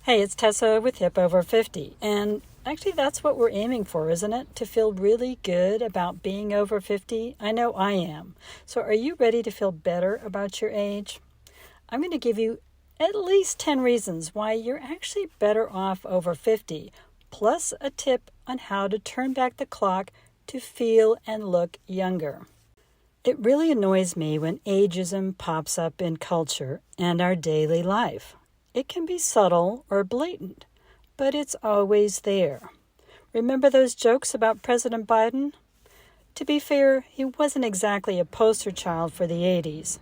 Hey, it's Tessa with Hip Over 50, and actually that's what we're aiming for, isn't it? To feel really good about being over 50? I know I am. So are you ready to feel better about your age? I'm going to give you at least 10 reasons why you're actually better off over 50, plus a tip on how to turn back the clock to feel and look younger. It really annoys me when ageism pops up in culture and our daily life. It can be subtle or blatant, but it's always there. Remember those jokes about President Biden? To be fair, he wasn't exactly a poster child for the 80s.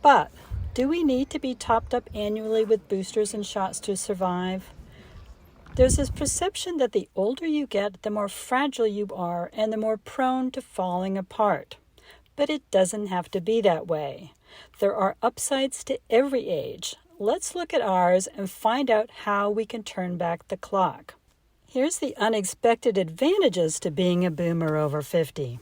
But do we need to be topped up annually with boosters and shots to survive? There's this perception that the older you get, the more fragile you are and the more prone to falling apart. But it doesn't have to be that way. There are upsides to every age. Let's look at ours and find out how we can turn back the clock. Here's the unexpected advantages to being a boomer over 50.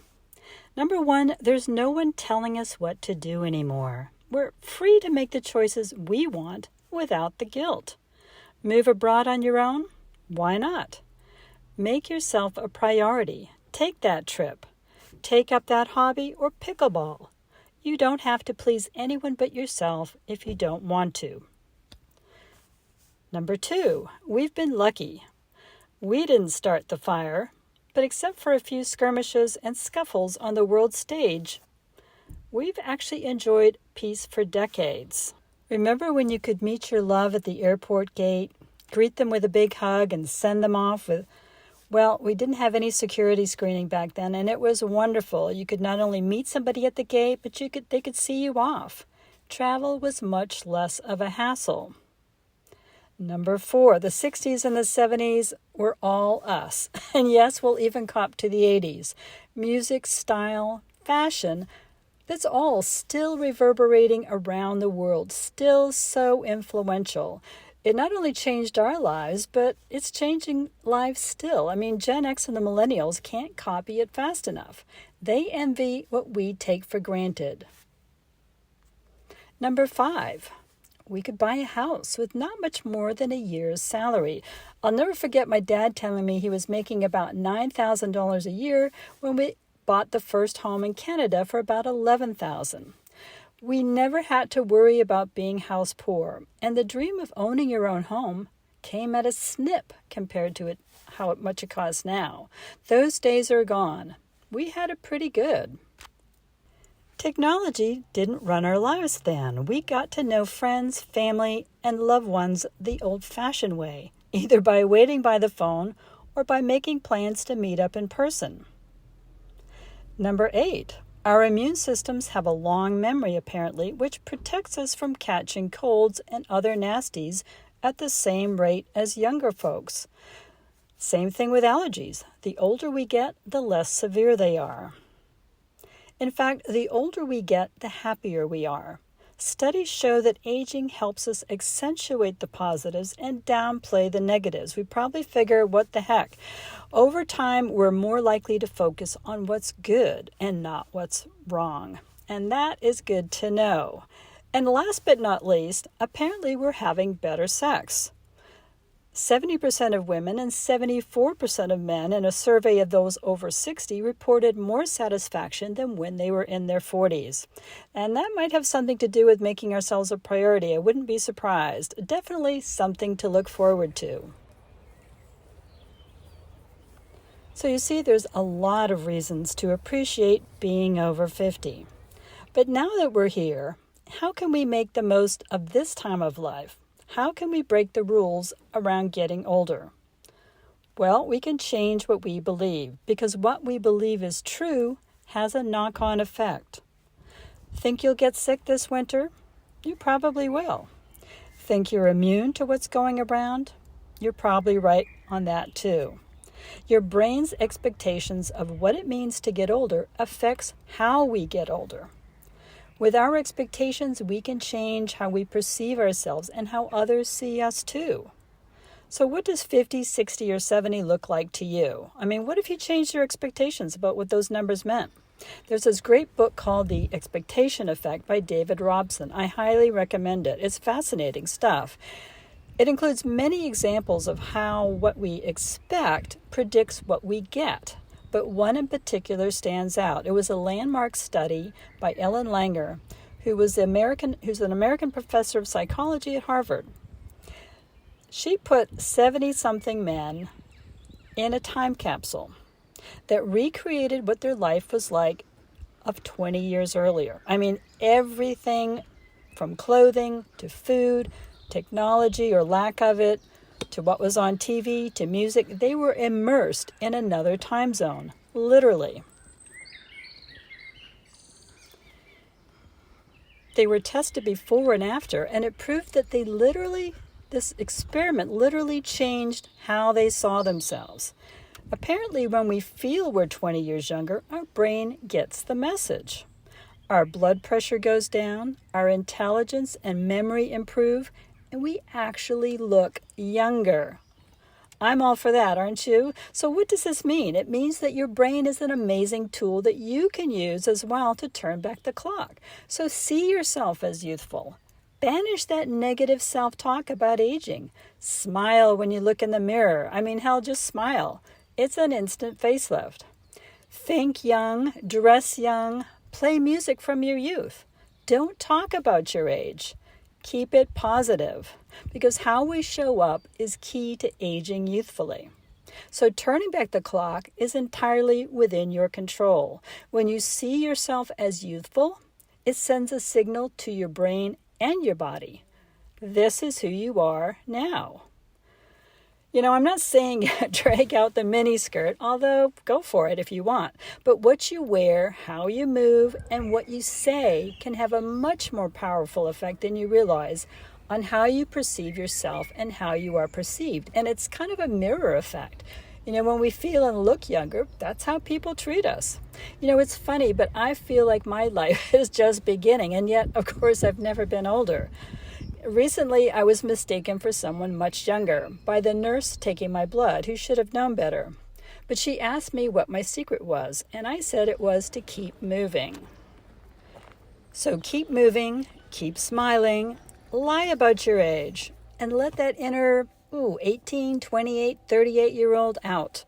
Number one, there's no one telling us what to do anymore. We're free to make the choices we want without the guilt. Move abroad on your own? Why not? Make yourself a priority. Take that trip. Take up that hobby or pickleball. You don't have to please anyone but yourself if you don't want to. Number two, we've been lucky. We didn't start the fire, but except for a few skirmishes and scuffles on the world stage, we've actually enjoyed peace for decades. Remember when you could meet your love at the airport gate, greet them with a big hug, and send them off with... Well, we didn't have any security screening back then, and it was wonderful. You could not only meet somebody at the gate, but they could see you off. Travel was much less of a hassle. Number four, the 60s and the 70s were all us. And yes, we'll even cop to the 80s. Music, style, fashion, that's all still reverberating around the world, still so influential. It not only changed our lives, but it's changing lives still. I mean, Gen X and the millennials can't copy it fast enough. They envy what we take for granted. Number five, we could buy a house with not much more than a year's salary. I'll never forget my dad telling me he was making about $9,000 a year when we bought the first home in Canada for about $11,000. We never had to worry about being house poor, and the dream of owning your own home came at a snip compared to how much it costs now. Those days are gone. We had it pretty good. Technology didn't run our lives then. We got to know friends, family, and loved ones the old-fashioned way, either by waiting by the phone or by making plans to meet up in person. Number 8. Our immune systems have a long memory, apparently, which protects us from catching colds and other nasties at the same rate as younger folks. Same thing with allergies. The older we get, the less severe they are. In fact, the older we get, the happier we are. Studies show that aging helps us accentuate the positives and downplay the negatives. We probably figure, what the heck? Over time, we're more likely to focus on what's good and not what's wrong. And that is good to know. And last but not least, apparently we're having better sex. 70% of women and 74% of men in a survey of those over 60 reported more satisfaction than when they were in their 40s. And that might have something to do with making ourselves a priority. I wouldn't be surprised. Definitely something to look forward to. So you see, there's a lot of reasons to appreciate being over 50. But now that we're here, how can we make the most of this time of life? How can we break the rules around getting older? Well, we can change what we believe, because what we believe is true has a knock-on effect. Think you'll get sick this winter? You probably will. Think you're immune to what's going around? You're probably right on that too. Your brain's expectations of what it means to get older affects how we get older. With our expectations, we can change how we perceive ourselves and how others see us too. So what does 50, 60, or 70 look like to you? I mean, what if you changed your expectations about what those numbers meant? There's this great book called The Expectation Effect by David Robson. I highly recommend it. It's fascinating stuff. It includes many examples of how what we expect predicts what we get, but one in particular stands out. It was a landmark study by Ellen Langer, who's an American professor of psychology at Harvard. She put 70-something men in a time capsule that recreated what their life was like of 20 years earlier. I mean, everything from clothing to food, technology or lack of it, to what was on TV, to music, they were immersed in another time zone, literally. They were tested before and after, and it proved that this experiment literally changed how they saw themselves. Apparently, when we feel we're 20 years younger, our brain gets the message. Our blood pressure goes down, our intelligence and memory improve, and we actually look younger. I'm all for that, aren't you? So what does this mean? It means that your brain is an amazing tool that you can use as well to turn back the clock. So see yourself as youthful. Banish that negative self-talk about aging. Smile when you look in the mirror. I mean, hell, just smile. It's an instant facelift. Think young, dress young, play music from your youth. Don't talk about your age. Keep it positive, because how we show up is key to aging youthfully. So turning back the clock is entirely within your control. When you see yourself as youthful, it sends a signal to your brain and your body. This is who you are now. You know, I'm not saying drag out the miniskirt, although go for it if you want. But what you wear, how you move, and what you say can have a much more powerful effect than you realize on how you perceive yourself and how you are perceived. And it's kind of a mirror effect. You know, when we feel and look younger, that's how people treat us. You know, it's funny, but I feel like my life is just beginning, and yet, of course, I've never been older. Recently, I was mistaken for someone much younger by the nurse taking my blood, who should have known better. But she asked me what my secret was, and I said it was to keep moving. So keep moving, keep smiling, lie about your age, and let that inner 18, 28, 38-year-old out.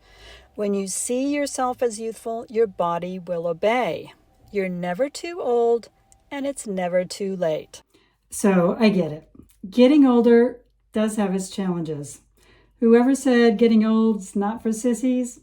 When you see yourself as youthful, your body will obey. You're never too old, and it's never too late. So I get it. Getting older does have its challenges. Whoever said getting old's not for sissies,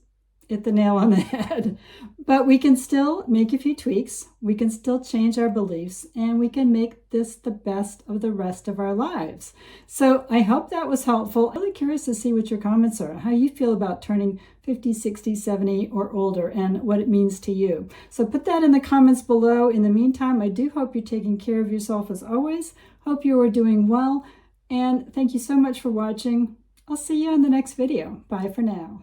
hit the nail on the head. But we can still make a few tweaks. We can still change our beliefs, and we can make this the best of the rest of our lives. So I hope that was helpful. I'm really curious to see what your comments are, how you feel about turning 50, 60, 70 or older and what it means to you. So put that in the comments below. In the meantime, I do hope you're taking care of yourself as always. Hope you are doing well. And thank you so much for watching. I'll see you in the next video. Bye for now.